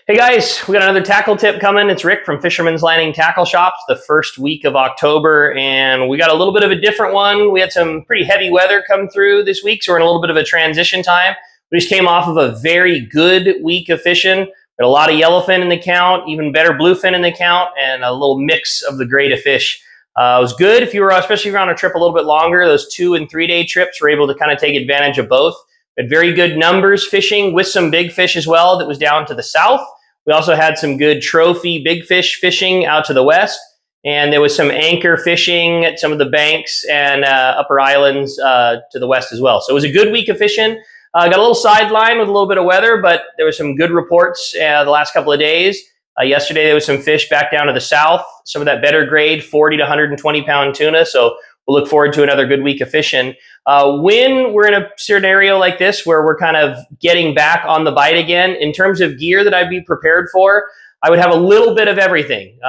Hey guys, we got another tackle tip coming. It's Rick from Fisherman's Landing Tackle Shops, the first week of October, and we got a little bit of a different one. We had some pretty heavy weather come through this week, so we're in a little bit of a transition time. We just came off of a very good week of fishing. We had a lot of yellowfin in the count, even better bluefin in the count, and a little mix of the grade of fish. It was good if you were, especially if you're on a trip a little bit longer. Those 2 and 3 day trips were able to kind of take advantage of both. We had very good numbers fishing with some big fish as well that was down to the south. We also had some good trophy big fish fishing out to the west, and there was some anchor fishing at some of the banks and upper islands to the west as well. So it was a good week of fishing. Got a little sidelined with a little bit of weather, but there were some good reports the last couple of days. Yesterday there was some fish back down to the south, some of that better grade 40 to 120 pound tuna. So we'll look forward to another good week of fishing. When we're in a scenario like this where we're kind of getting back on the bite again, in terms of gear that I'd be prepared for, I would have a little bit of everything.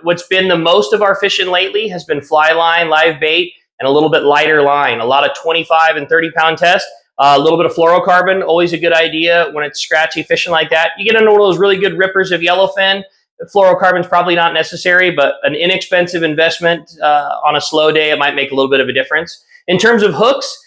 What's been the most of our fishing lately has been fly line, live bait, and a little bit lighter line. A lot of 25 and 30 pound tests. A little bit of fluorocarbon, always a good idea when it's scratchy fishing like that. You get into one of those really good rippers of yellowfin. Fluorocarbon is probably not necessary, but an inexpensive investment on a slow day, it might make a little bit of a difference. In terms of hooks,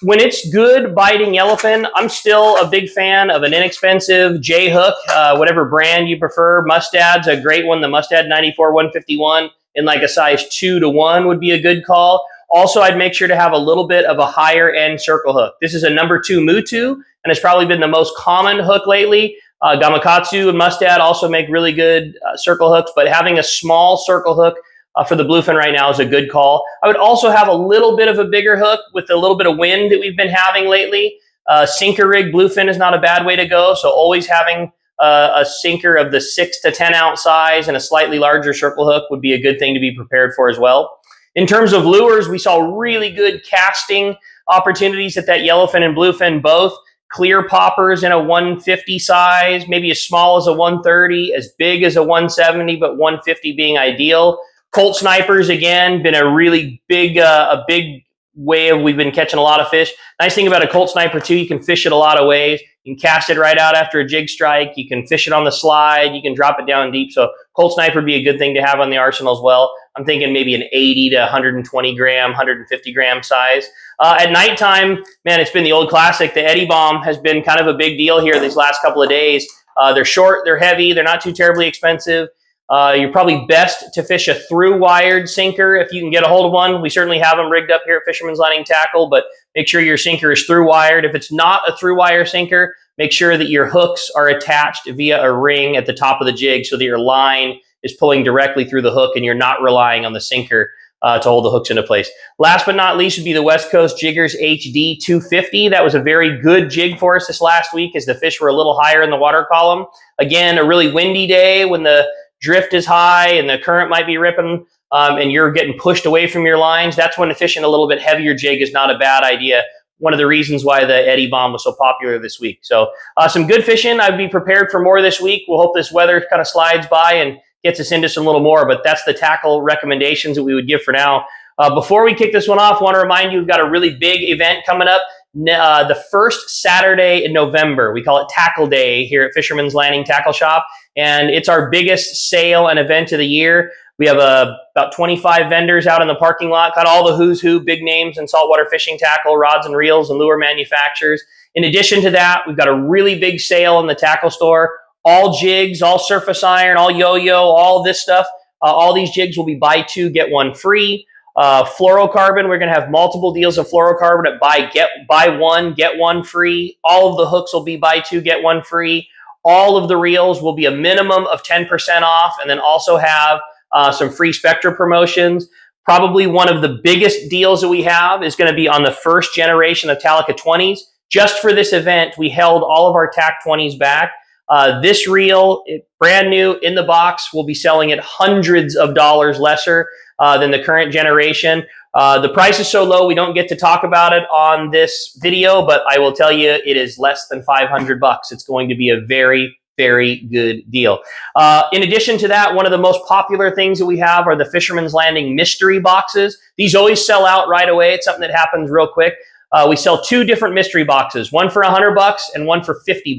when it's good biting yellowfin, I'm still a big fan of an inexpensive J hook, whatever brand you prefer. Mustad's a great one. The Mustad 94 151 in like a size 2 to 1 would be a good call. Also, I'd make sure to have a little bit of a higher end circle hook. This is a number 2 Mutu, and it's probably been the most common hook lately. Gamakatsu and Mustad also make really good circle hooks, but having a small circle hook for the bluefin right now is a good call. I would also have a little bit of a bigger hook with a little bit of wind that we've been having lately. Sinker rig bluefin is not a bad way to go, so always having a sinker of the 6 to 10 ounce size and a slightly larger circle hook would be a good thing to be prepared for as well. In terms of lures, we saw really good casting opportunities at that yellowfin and bluefin both. Clear poppers in a 150 size, maybe as small as a 130, as big as a 170, but 150 being ideal. Colt snipers, again, been a really big, way of we've been catching a lot of fish. Nice thing about a Colt sniper too, you can fish it a lot of ways. You can cast it right out after a jig strike. You can fish it on the slide. You can drop it down deep. So Colt sniper would be a good thing to have on the arsenal as well. I'm thinking maybe an 80 to 120 gram, 150 gram size. At nighttime, man, it's been the old classic. The Eddie Bomb has been kind of a big deal here these last couple of days. They're short, they're heavy, they're not too terribly expensive. You're probably best to fish a through-wired sinker if you can get a hold of one. We certainly have them rigged up here at Fisherman's Landing Tackle, but make sure your sinker is through-wired. If it's not a through-wire sinker, make sure that your hooks are attached via a ring at the top of the jig so that your line is pulling directly through the hook and you're not relying on the sinker to hold the hooks into place. Last but not least would be the West Coast Jiggers HD 250. That was a very good jig for us this last week as the fish were a little higher in the water column. Again, a really windy day when the drift is high and the current might be ripping and you're getting pushed away from your lines. That's when fishing a little bit heavier jig is not a bad idea. One of the reasons why the Eddie Bomb was so popular this week. So some good fishing. I'd be prepared for more this week. We'll hope this weather kind of slides by and gets us into some little more, but that's the tackle recommendations that we would give for now. Before we kick this one off, I want to remind you we've got a really big event coming up the first Saturday in November. We call it Tackle Day here at Fisherman's Landing Tackle Shop, and it's our biggest sale and event of the year. We have about 25 vendors out in the parking lot, got all the who's who, big names in saltwater fishing tackle, rods and reels, and lure manufacturers. In addition to that, we've got a really big sale in the tackle store. All jigs, all surface iron, all yo-yo, all this stuff. All these jigs will be buy 2, get 1 free. Fluorocarbon, we're going to have multiple deals of fluorocarbon at buy 1, get 1 free. All of the hooks will be buy 2, get 1 free. All of the reels will be a minimum of 10% off, and then also have some free Spectra promotions. Probably one of the biggest deals that we have is going to be on the first generation of Talica 20s. Just for this event, we held all of our TAC 20s back. This reel, brand new in the box, will be selling at hundreds of dollars lesser than the current generation. The price is so low we don't get to talk about it on this video, but I will tell you it is less than $500. It's going to be a very, very good deal. In addition to that, one of the most popular things that we have are the Fisherman's Landing mystery boxes. These always sell out right away. It's something that happens real quick. We sell 2 different mystery boxes, one for $100 and one for $50.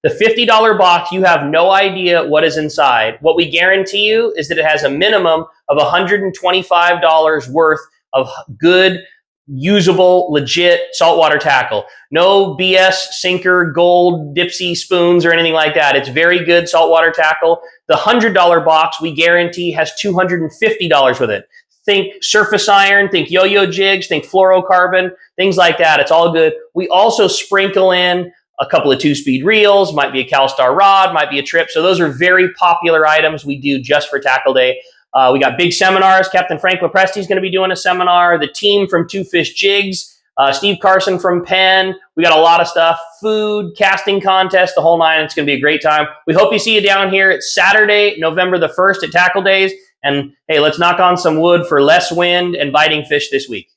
The $50 box, you have no idea what is inside. What we guarantee you is that it has a minimum of $125 worth of good, usable, legit saltwater tackle. No BS sinker, gold, dipsy spoons or anything like that. It's very good saltwater tackle. The $100 box, we guarantee, has $250 with it. Think surface iron, think yo-yo jigs, think fluorocarbon, things like that. It's all good. We also sprinkle in a couple of 2-speed reels, might be a CalStar rod, might be a trip. So those are very popular items we do just for Tackle Day. We got big seminars. Captain Frank Lepresti is going to be doing a seminar. The team from Two Fish Jigs, Steve Carson from Penn. We got a lot of stuff, food, casting contest, the whole nine. It's going to be a great time. We hope you see you down here. It's Saturday, November the 1st at Tackle Days. And hey, let's knock on some wood for less wind and biting fish this week.